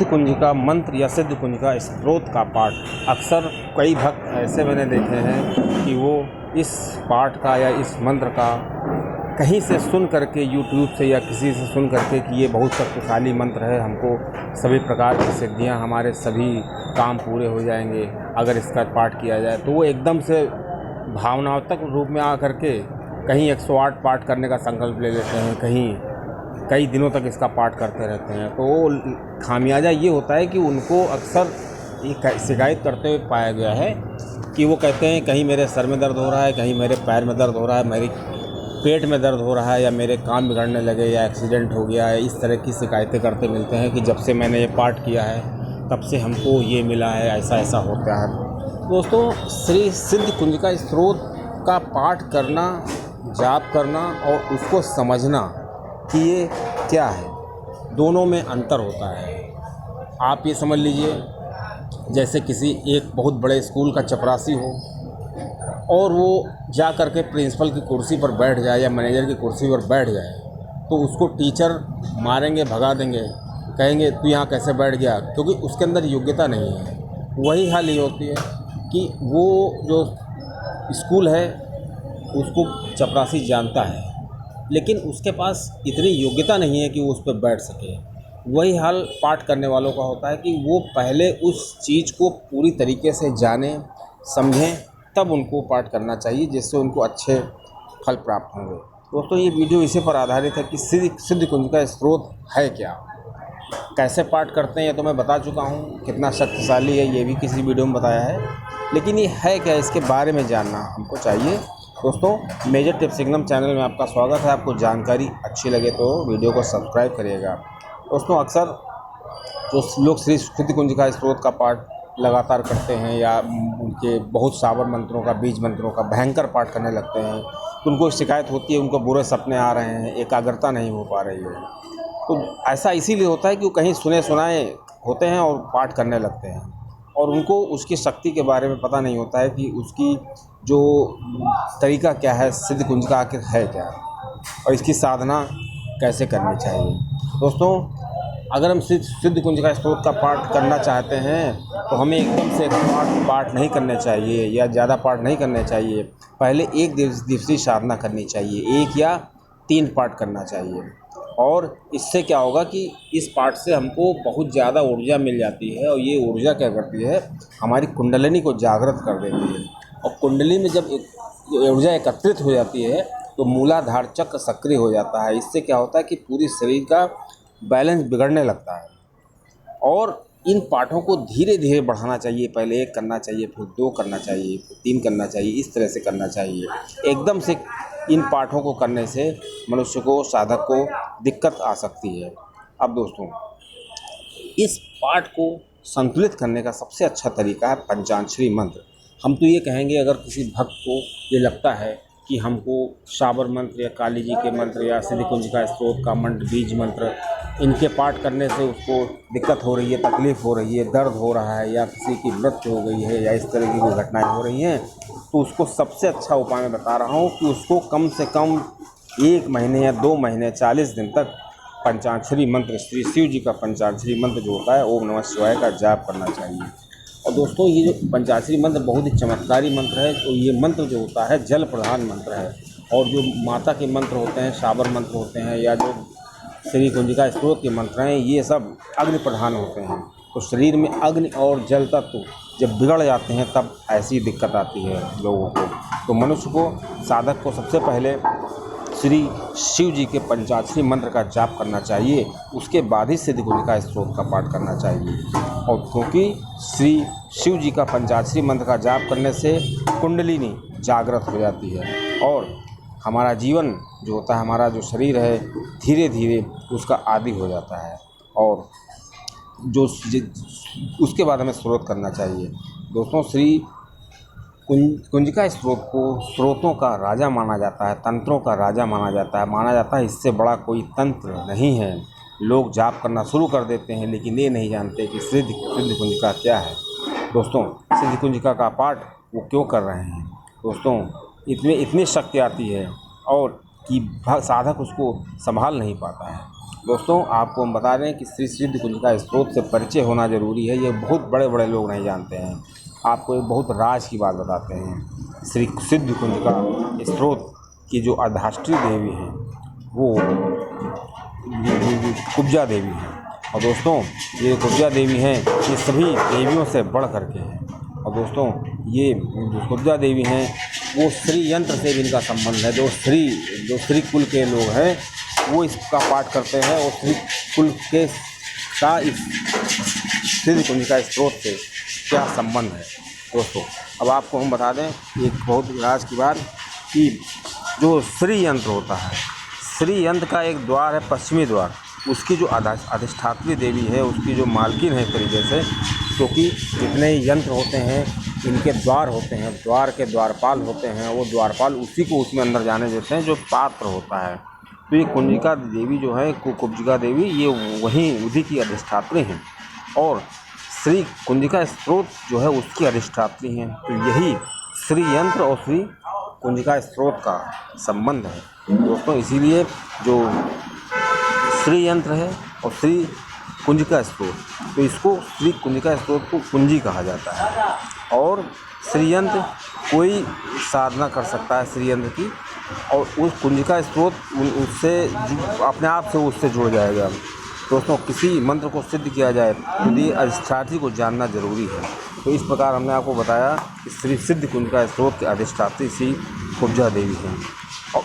कुंजिका मंत्र या सिद्ध कुंजिका स्त्रोत का पाठ अक्सर कई भक्त ऐसे मैंने देखे हैं कि वो इस पाठ का या इस मंत्र का कहीं से सुन करके यूट्यूब से या किसी से सुन करके कि ये बहुत शक्तिशाली मंत्र है, हमको सभी प्रकार की सिद्धियाँ, हमारे सभी काम पूरे हो जाएंगे अगर इसका पाठ किया जाए, तो वो एकदम से भावनात्मक रूप में आ करके कहीं 108 पाठ करने का संकल्प ले लेते हैं, कहीं कई दिनों तक इसका पाठ करते रहते हैं। तो खामियाजा ये होता है कि उनको अक्सर ये शिकायत करते हुए पाया गया है कि वो कहते हैं कहीं मेरे सर में दर्द हो रहा है, कहीं मेरे पैर में दर्द हो रहा है, मेरी पेट में दर्द हो रहा है, या मेरे कान बिगड़ने लगे, या एक्सीडेंट हो गया है। इस तरह की शिकायतें करते मिलते हैं कि जब से मैंने ये पाठ किया है तब से हमको ये मिला है, ऐसा ऐसा होता है। दोस्तों, श्री सिद्ध कुंजिका स्त्रोत का पाठ करना, जाप करना और उसको समझना कि ये क्या है, दोनों में अंतर होता है। आप ये समझ लीजिए जैसे किसी एक बहुत बड़े स्कूल का चपरासी हो और वो जा कर के प्रिंसिपल की कुर्सी पर बैठ जाए या मैनेजर की कुर्सी पर बैठ जाए, तो उसको टीचर मारेंगे, भगा देंगे, कहेंगे तू यहाँ कैसे बैठ गया, क्योंकि उसके अंदर योग्यता नहीं है। वही हाल ये होती है कि वो जो स्कूल है उसको चपरासी जानता है, लेकिन उसके पास इतनी योग्यता नहीं है कि वो उस पर बैठ सके। वही हाल पाठ करने वालों का होता है कि वो पहले उस चीज़ को पूरी तरीके से जानें, समझें, तब उनको पाठ करना चाहिए, जिससे उनको अच्छे फल प्राप्त होंगे। दोस्तों, ये वीडियो इसी पर आधारित है कि सिद्ध कुंजिका स्त्रोत है क्या, कैसे पाठ करते हैं ये तो मैं बता चुका हूँ, कितना शक्तिशाली है ये भी किसी वीडियो में बताया है, लेकिन ये है क्या, इसके बारे में जानना हमको चाहिए। दोस्तों, मेजर टिप्स सिग्नम चैनल में आपका स्वागत है। आपको जानकारी अच्छी लगे तो वीडियो को सब्सक्राइब करिएगा। दोस्तों, अक्सर जो लोग श्री सिद्ध कुंजिका स्त्रोत का पाठ लगातार करते हैं या उनके बहुत सावर मंत्रों का, बीज मंत्रों का भयंकर पाठ करने लगते हैं, तो उनको शिकायत होती है, उनको बुरे सपने आ रहे हैं, एकाग्रता नहीं हो पा रही है। तो ऐसा इसीलिए होता है कि वो कहीं सुने सुनाए होते हैं और पाठ करने लगते हैं, और उनको उसकी शक्ति के बारे में पता नहीं होता है कि उसकी जो तरीका क्या है, सिद्ध कुंजिका आखिर है क्या, और इसकी साधना कैसे करनी चाहिए। दोस्तों, अगर हम सिद्ध कुंजिका स्त्रोत का पाठ करना चाहते हैं तो हमें एकदम से पाठ नहीं करने चाहिए या ज़्यादा पाठ नहीं करने चाहिए। पहले एक दिवसीय साधना करनी चाहिए, 1 या 3 पाठ करना चाहिए, और इससे क्या होगा कि इस पाठ से हमको बहुत ज़्यादा ऊर्जा मिल जाती है, और ये ऊर्जा क्या करती है, हमारी कुंडलिनी को जागृत कर देती है। और कुंडली में जब ऊर्जा एकत्रित हो जाती है तो मूलाधार चक्र सक्रिय हो जाता है। इससे क्या होता है कि पूरी शरीर का बैलेंस बिगड़ने लगता है। और इन पाठों को धीरे धीरे बढ़ाना चाहिए, पहले 1 करना चाहिए, फिर 2 करना चाहिए, फिर 3 करना चाहिए, इस तरह से करना चाहिए। एकदम से इन पाठों को करने से मनुष्य को, साधक को दिक्कत आ सकती है। अब दोस्तों, इस पाठ को संतुलित करने का सबसे अच्छा तरीका है पंचाक्षरी मंत्र। हम तो ये कहेंगे, अगर किसी भक्त को ये लगता है कि हमको साबर मंत्र या काली जी के मंत्र या सिद्ध कुंजिका स्त्रोत का मंत्र, बीज मंत्र, इनके पाठ करने से उसको दिक्कत हो रही है, तकलीफ़ हो रही है, दर्द हो रहा है, या किसी की मृत्यु हो गई है, या इस तरह की कोई घटनाएं हो रही हैं, तो उसको सबसे अच्छा उपाय मैं बता रहा हूँ कि उसको कम से कम 1 महीने या 2 महीने 40 दिन तक पंचाक्षरी मंत्र, श्री शिव जी का पंचाक्षरी मंत्र जो होता है, ओम नमः शिवाय का जाप करना चाहिए। और दोस्तों, ये जो पंचाक्षरी मंत्र बहुत ही चमत्कारी मंत्र है। तो ये मंत्र जो होता है जल प्रधान मंत्र है, और जो माता के मंत्र होते हैं, साबर मंत्र होते हैं, या जो श्री कुंजिका स्त्रोत के मंत्र हैं, ये सब अग्नि प्रधान होते हैं। तो शरीर में अग्नि और जल तत्व जब बिगड़ जाते हैं तब ऐसी दिक्कत आती है लोगों को। तो मनुष्य को, साधक को सबसे पहले श्री शिव जी के पंचाक्षरी मंत्र का जाप करना चाहिए, उसके बाद ही सिद्ध कुंजिका स्त्रोत का पाठ करना चाहिए। और क्योंकि श्री शिव जी का पंचाक्षरी मंत्र का जाप करने से कुंडलिनी जागृत हो जाती है, और हमारा जीवन जो होता है, हमारा जो शरीर है, धीरे धीरे उसका आदी हो जाता है, और जो उसके बाद हमें स्त्रोत करना चाहिए। दोस्तों, श्री कुंजिका स्त्रोत को स्त्रोतों का राजा माना जाता है, तंत्रों का राजा माना जाता है। इससे बड़ा कोई तंत्र नहीं है। लोग जाप करना शुरू कर देते हैं, लेकिन ये नहीं जानते कि सिद्ध कुंजिका क्या है। दोस्तों, सिद्ध कुंजिका का पाठ वो क्यों कर रहे हैं। दोस्तों, इतनी शक्ति आती है और कि साधक उसको संभाल नहीं पाता है। दोस्तों आपको हम बता रहे हैं कि श्री सिद्ध कुंजिका स्त्रोत से परिचय होना ज़रूरी है। ये बहुत बड़े बड़े लोग नहीं जानते हैं। आपको एक बहुत राज की बात बताते हैं। श्री सिद्ध कुंजिका स्त्रोत की जो अधिष्ठात्री देवी हैं वो कुब्जा देवी हैं। और दोस्तों ये कुब्जा देवी हैं, ये सभी देवियों से बढ़ करके हैं। और दोस्तों ये जो कुब्जा देवी हैं वो श्री यंत्र से भी इनका संबंध है। जो श्री कुल के लोग हैं वो इसका पाठ करते हैं और श्री कुल के का इस सिद्ध कुंजिका स्त्रोत से क्या संबंध है। दोस्तों अब आपको हम बता दें एक बहुत राज की बात कि जो श्री यंत्र होता है, श्री यंत्र का एक द्वार है पश्चिमी द्वार, उसकी जो अधिष्ठात्री देवी है, उसकी जो मालकिन है एक तरीके से, क्योंकि जितने यंत्र होते हैं इनके द्वार होते हैं, द्वार के द्वारपाल होते हैं, वो द्वारपाल उसी को उसमें अंदर जाने देते हैं जो पात्र होता है। तो ये कुंजिका देवी जो है कुब्जिका देवी, ये वहीं उसी की अधिष्ठात्री हैं और श्री कुंजिका स्त्रोत जो है उसकी अधिष्ठात्री हैं। तो यही श्री यंत्र और श्री कुंजिका स्त्रोत का संबंध है दोस्तों। इसीलिए जो श्री यंत्र है और श्री कुंजिका स्त्रोत, तो इसको श्री कुंजिका स्त्रोत को कुंजी कहा जाता है। और श्री यंत्र कोई साधना कर सकता है श्री यंत्र की, और उस कुंजिका स्त्रोत उससे अपने आप से उससे जुड़ जाएगा। दोस्तों किसी मंत्र को सिद्ध किया जाए तो ये अधिष्ठात्री को जानना जरूरी है। तो इस प्रकार हमने आपको बताया कि श्री सिद्ध कुंजिका स्त्रोत के अधिष्ठात्री श्री कुब्जा देवी हैं। और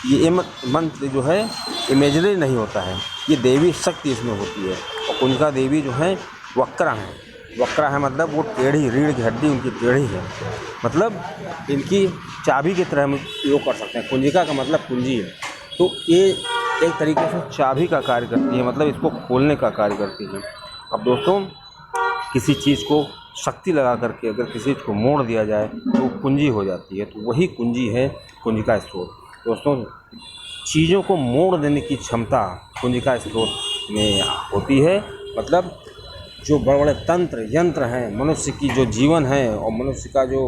ये मंत्र जो है इमेजनरी नहीं होता है, ये देवी शक्ति इसमें होती है। और कुंजिका देवी जो है वक्रा हैं। वक्रा है मतलब वो टेढ़ी, रीढ़ की हड्डी उनकी टेढ़ी है, मतलब इनकी चाबी की तरह हम उपयोग कर सकते हैं। कुंजिका का मतलब कुंजी है, तो ये एक तरीके से चाबी का कार्य करती है, मतलब इसको खोलने का कार्य करती है। अब दोस्तों किसी चीज़ को शक्ति लगा करके अगर किसी चीज़ को मोड़ दिया जाए तो वो कुंजी हो जाती है, तो वही कुंजी है कुंजिका स्त्रोत। दोस्तों चीज़ों को मोड़ देने की क्षमता कुंजिका स्त्रोत में होती है। मतलब जो बड़े बड़े तंत्र यंत्र हैं, मनुष्य की जो जीवन है और मनुष्य का जो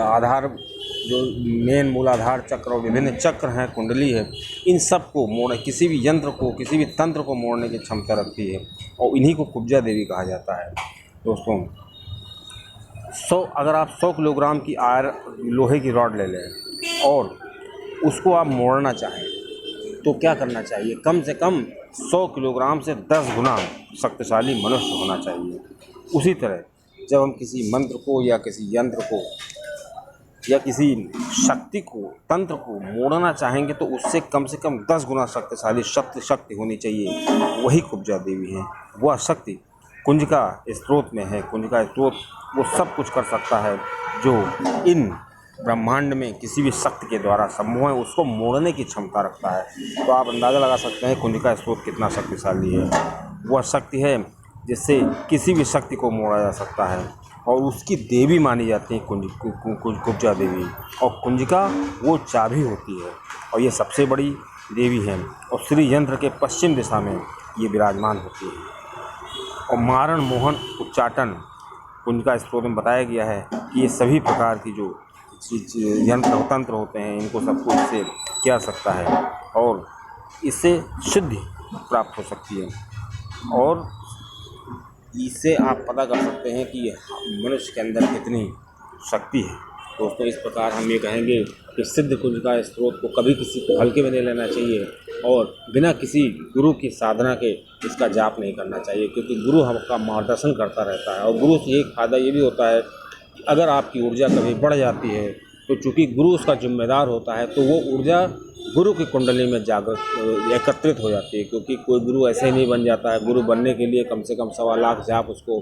आधार, जो मेन मूलाधार चक्र और विभिन्न चक्र हैं, कुंडली है, इन सब को मोड़ने, किसी भी यंत्र को, किसी भी तंत्र को मोड़ने की क्षमता रखती है और इन्हीं को कुब्जा देवी कहा जाता है। दोस्तों अगर आप 100 किलोग्राम की लोहे की रॉड ले लें और उसको आप मोड़ना चाहें तो क्या करना चाहिए? कम से कम 100 किलोग्राम से 10 गुना शक्तिशाली मनुष्य होना चाहिए। उसी तरह जब हम किसी मंत्र को या किसी यंत्र को या किसी शक्ति को, तंत्र को मोड़ना चाहेंगे तो उससे कम से कम 10 गुना शक्तिशाली शक्ति होनी चाहिए। वही कुब्जा देवी है। वह शक्ति कुंजिका स्त्रोत में है। कुंजिका स्त्रोत वो सब कुछ कर सकता है जो इन ब्रह्मांड में किसी भी शक्ति के द्वारा संभव है, उसको मोड़ने की क्षमता रखता है। तो आप अंदाज़ा लगा सकते हैं कुंजिका स्त्रोत कितना शक्तिशाली है। वह शक्ति है जिससे किसी भी शक्ति को मोड़ा जा सकता है और उसकी देवी मानी जाती है कुब्जा देवी। और कुंजिका वो चाबी होती है और ये सबसे बड़ी देवी है और श्री यंत्र के पश्चिम दिशा में ये विराजमान होती है। और मारण मोहन उच्चाटन कुंजिका स्त्रोत में बताया गया है कि ये सभी प्रकार की जो यंत्र तंत्र होते हैं इनको सबको इससे किया सकता है और इससे सिद्धि प्राप्त हो सकती है। और इससे आप पता कर सकते हैं कि मनुष्य के अंदर कितनी शक्ति है। दोस्तों इस प्रकार हम ये कहेंगे कि सिद्ध कुंजिका स्त्रोत को कभी किसी को हल्के में नहीं लेना चाहिए और बिना किसी गुरु की साधना के इसका जाप नहीं करना चाहिए, क्योंकि गुरु हमका मार्गदर्शन करता रहता है। और गुरु से एक फ़ायदा ये भी होता है कि अगर आपकी ऊर्जा कभी बढ़ जाती है तो चूँकि गुरु उसका जिम्मेदार होता है तो वो ऊर्जा गुरु की कुंडली में जागृत एकत्रित हो जाती है। क्योंकि कोई गुरु ऐसे ही नहीं बन जाता है। गुरु बनने के लिए कम से कम 1.25 लाख जाप उसको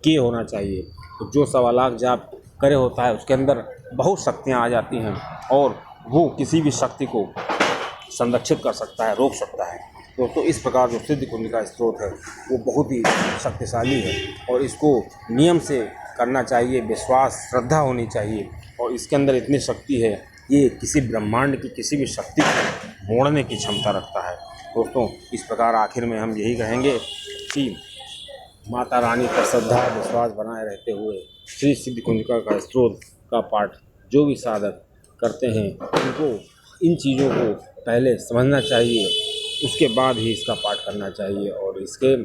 किए होना चाहिए। तो जो 1.25 लाख जाप करे होता है उसके अंदर बहुत शक्तियाँ आ जाती हैं और वो किसी भी शक्ति को संरक्षित कर सकता है, रोक सकता है। दोस्तों इस प्रकार जो सिद्ध कुंजिका स्त्रोत है वो बहुत ही शक्तिशाली है और इसको नियम से करना चाहिए, विश्वास श्रद्धा होनी चाहिए। और इसके अंदर इतनी शक्ति है, ये किसी ब्रह्मांड की किसी भी शक्ति को मोड़ने की क्षमता रखता है। दोस्तों इस प्रकार आखिर में हम यही कहेंगे कि माता रानी पर श्रद्धा विश्वास बनाए रहते हुए श्री सिद्ध कुंजिका का स्त्रोत का पाठ जो भी साधक करते हैं उनको इन चीज़ों को पहले समझना चाहिए उसके बाद ही इसका पाठ करना चाहिए और इसके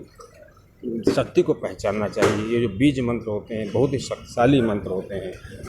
शक्ति को पहचानना चाहिए। ये जो बीज मंत्र होते हैं बहुत ही शक्तिशाली मंत्र होते हैं।